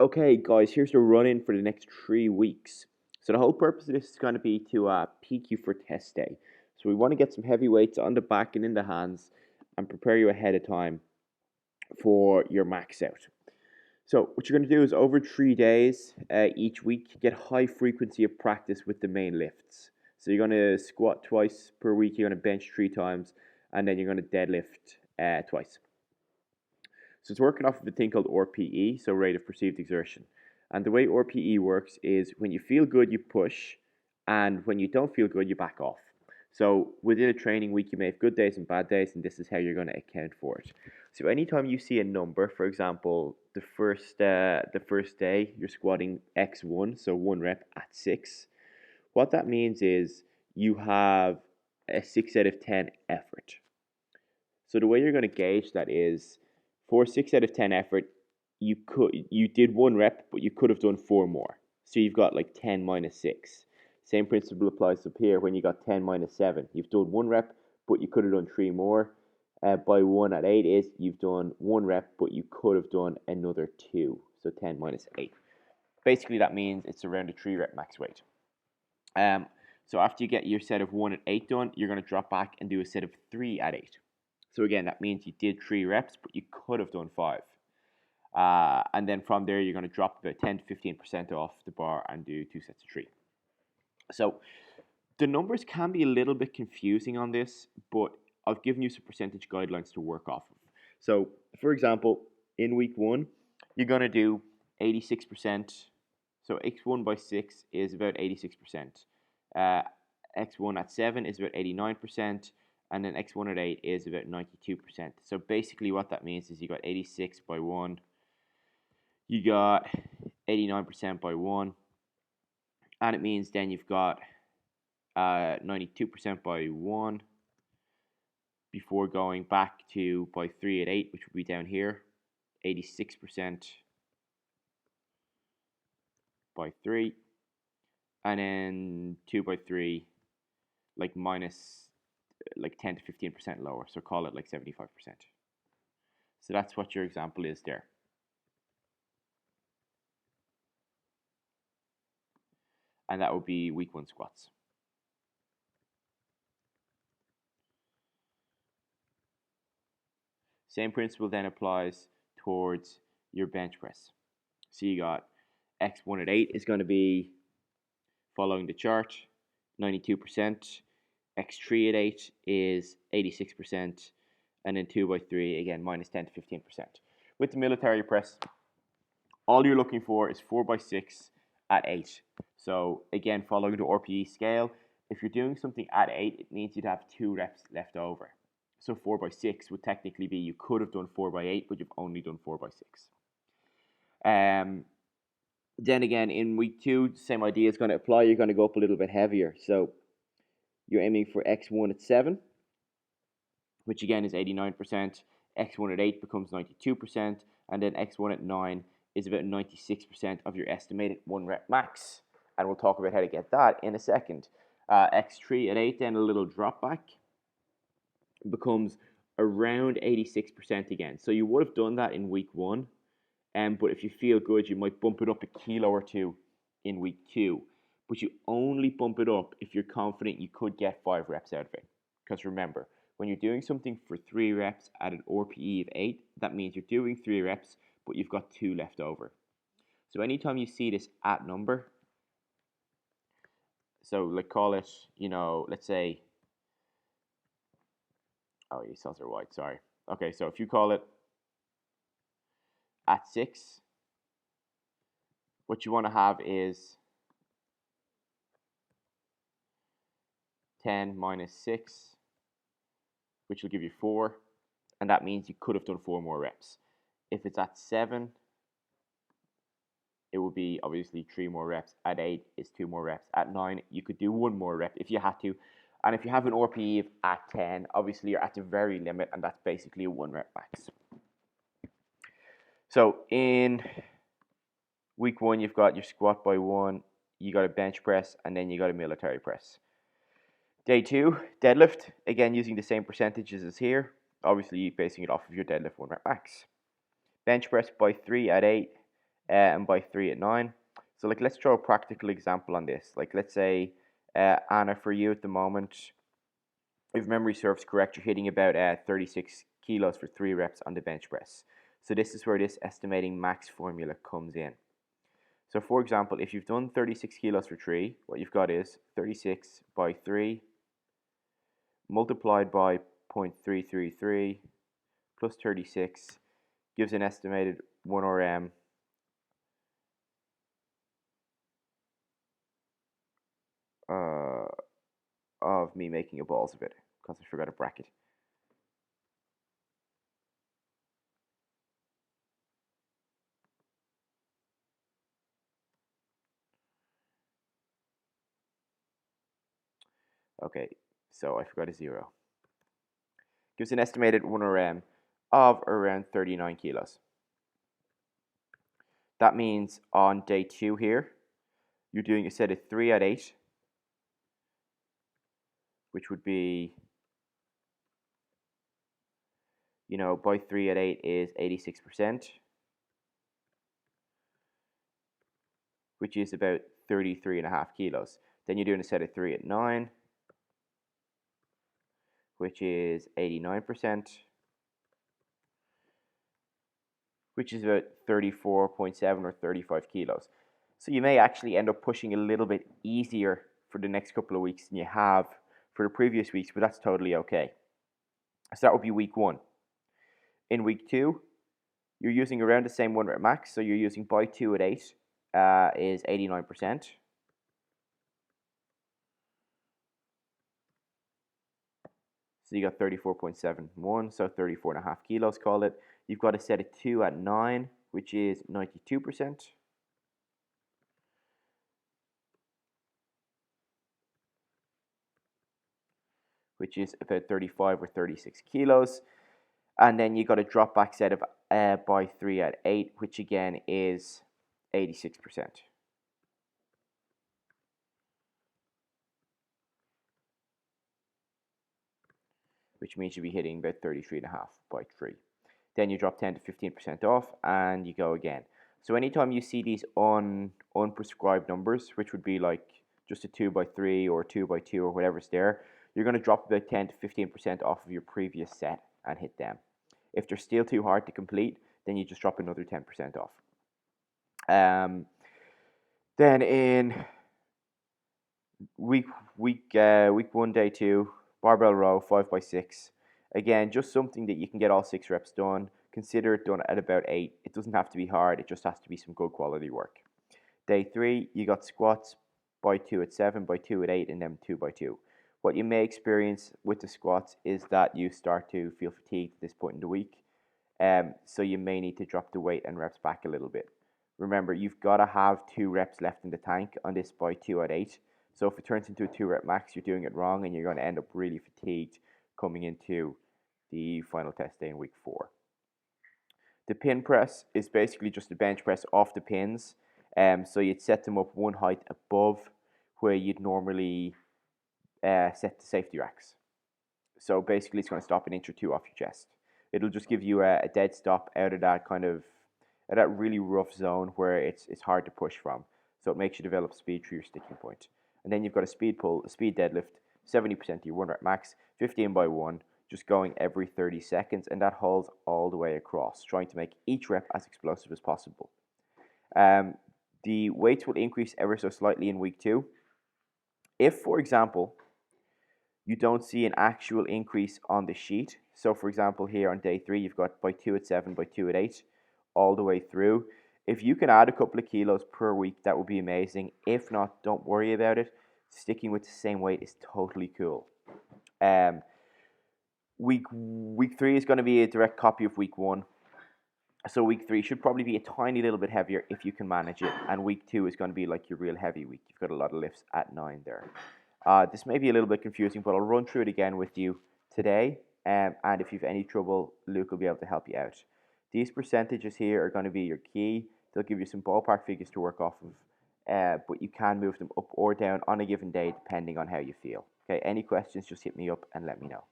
Okay, guys, here's the run-in for the next 3 weeks. So the whole purpose of this is going to be to peak you for test day. So we want to get some heavy weights on the back and in the hands and prepare you ahead of time for your max out. So what you're going to do is over 3 days each week, get high frequency of practice with the main lifts. So you're going to squat twice per week, you're going to bench 3 times, and then you're going to deadlift twice. So it's working off of a thing called RPE, so rate of perceived exertion. And the way RPE works is when you feel good, you push, and when you don't feel good, you back off. So within a training week, you may have good days and bad days, and this is how you're going to account for it. So anytime you see a number, for example, the first day you're squatting X1, so 1 rep at 6. What that means is you have a 6 out of 10 effort. So the way you're going to gauge that is for 6 out of 10 effort, you did 1 rep, but you could have done 4 more. So you've got like 10 minus 6. Same principle applies up here when you got 10 minus 7. You've done 1 rep, but you could have done 3 more. By 1 at 8 is you've done 1 rep, but you could have done another 2. So 10 minus 8. Basically, that means it's around a 3 rep max weight. So after you get your set of 1 at 8 done, you're going to drop back and do a set of 3 at 8. So again, that means you did 3 reps, but you could have done 5. And then from there, you're going to drop about 10 to 15% off the bar and do 2 sets of 3. So the numbers can be a little bit confusing on this, but I've given you some percentage guidelines to work off of. So for example, in week 1, you're going to do 86%. So x1 by 6 is about 86%. X1 at 7 is about 89%. And then x1 at 8 is about 92%. So basically what that means is you got 86 by 1, you got 89% by 1, and it means then you've got 92% by 1 before going back to by 3 at 8, which would be down here, 86% by 3, and then 2 by 3, like minus like 10 to 15% lower, so call it like 75%. So that's what your example is there. And that would be week 1 squats. Same principle then applies towards your bench press. So you got X1 at 8 is going to be following the chart, 92%. X3 at 8 is 86%. And then 2 by 3, again, minus 10 to 15%. With the military press, all you're looking for is 4 by 6 at 8. So again, following the RPE scale, if you're doing something at 8, it means you'd have 2 reps left over. So 4 by 6 would technically be you could have done 4 by 8, but you've only done 4 by 6. Then again, in week 2, the same idea is going to apply. You're going to go up a little bit heavier. So you're aiming for X1 at 7, which again is 89%. X1 at 8 becomes 92%. And then X1 at 9 is about 96% of your estimated 1 rep max. And we'll talk about how to get that in a second. X3 at 8, then a little drop back, becomes around 86% again. So you would have done that in week 1, but if you feel good, you might bump it up a kilo or 2 in week 2. But you only bump it up if you're confident you could get 5 reps out of it. Because remember, when you're doing something for 3 reps at an RPE of 8, that means you're doing 3 reps, but you've got 2 left over. So anytime you see this at number, so like call it, let's say, oh, your cells are white, sorry. Okay, so if you call it at 6, what you want to have is 10 minus 6, which will give you 4, and that means you could have done 4 more reps. If it's at 7, it would be obviously 3 more reps. At 8 is 2 more reps. At 9, you could do 1 more rep if you had to. And if you have an RPE at 10, obviously you're at the very limit, and that's basically a 1 rep max. So in week 1, you've got your squat by 1, you got a bench press, and then you got a military press. Day 2, deadlift, again using the same percentages as here, obviously basing it off of your deadlift 1 rep max. Bench press by 3 at 8, and by 3 at 9. So like, let's throw a practical example on this. Like, let's say, Anna, for you at the moment, if memory serves correct, you're hitting about 36 kilos for 3 reps on the bench press. So this is where this estimating max formula comes in. So for example, if you've done 36 kilos for 3, what you've got is 36 by 3 multiplied by 0.333 plus 36 gives an estimated 1 RM of me making a balls of it, because I forgot a bracket. Okay, so I forgot a 0. Gives an estimated 1 RM of around 39 kilos. That means on day 2 here, you're doing a set of 3 at 8, which would be, by 3 at 8 is 86%, which is about 33.5 kilos. Then you're doing a set of 3 at 9, which is 89%, which is about 34.7 or 35 kilos. So you may actually end up pushing a little bit easier for the next couple of weeks than you have for the previous weeks, but that's totally okay. So that would be week 1. In week 2, you're using around the same 1 rep max, so you're using by 2 at 8 is 89%. So you got 34.71, so 34.5 kilos, call it. You've got a set of 2 at 9, which is 92%. Which is about 35 or 36 kilos. And then you got a drop back set of by 3 at 8, which again is 86%. Which means you'll be hitting about 33.5 by 3. Then you drop 10 to 15% off and you go again. So anytime you see these unprescribed numbers, which would be like just a 2 by 3 or 2 by 2 or whatever's there, you're going to drop about 10 to 15% off of your previous set and hit them. If they're still too hard to complete, then you just drop another 10% off. Then in week 1, day 2, barbell row 5 by 6. Again, just something that you can get all 6 reps done. Consider it done at about 8. It doesn't have to be hard. It just has to be some good quality work. Day 3, you got squats by 2 at 7, by 2 at 8, and then 2 by 2. What you may experience with the squats is that you start to feel fatigued at this point in the week. So you may need to drop the weight and reps back a little bit. Remember, you've got to have 2 reps left in the tank on this by 2 at 8. So if it turns into a 2 rep max, you're doing it wrong and you're going to end up really fatigued coming into the final test day in week 4. The pin press is basically just a bench press off the pins. So you'd set them up one height above where you'd normally set the safety racks. So basically it's going to stop an inch or 2 off your chest. It'll just give you a dead stop out of that that really rough zone where it's hard to push from. So it makes you develop speed through your sticking point. And then you've got a speed pull, a speed deadlift, 70% of your 1 rep max, 15 by 1, just going every 30 seconds, and that holds all the way across, trying to make each rep as explosive as possible. The weights will increase ever so slightly in week 2. If, for example, you don't see an actual increase on the sheet, so for example here on day 3, you've got by 2 at 7, by 2 at 8, all the way through. If you can add a couple of kilos per week, that would be amazing. If not, don't worry about it. Sticking with the same weight is totally cool. Week 3 is going to be a direct copy of week 1. So week 3 should probably be a tiny little bit heavier if you can manage it. And week 2 is going to be like your real heavy week. You've got a lot of lifts at 9 there. This may be a little bit confusing, but I'll run through it again with you today. And if you have any trouble, Luke will be able to help you out. These percentages here are going to be your key. They'll give you some ballpark figures to work off of, but you can move them up or down on a given day depending on how you feel. Okay, any questions, just hit me up and let me know.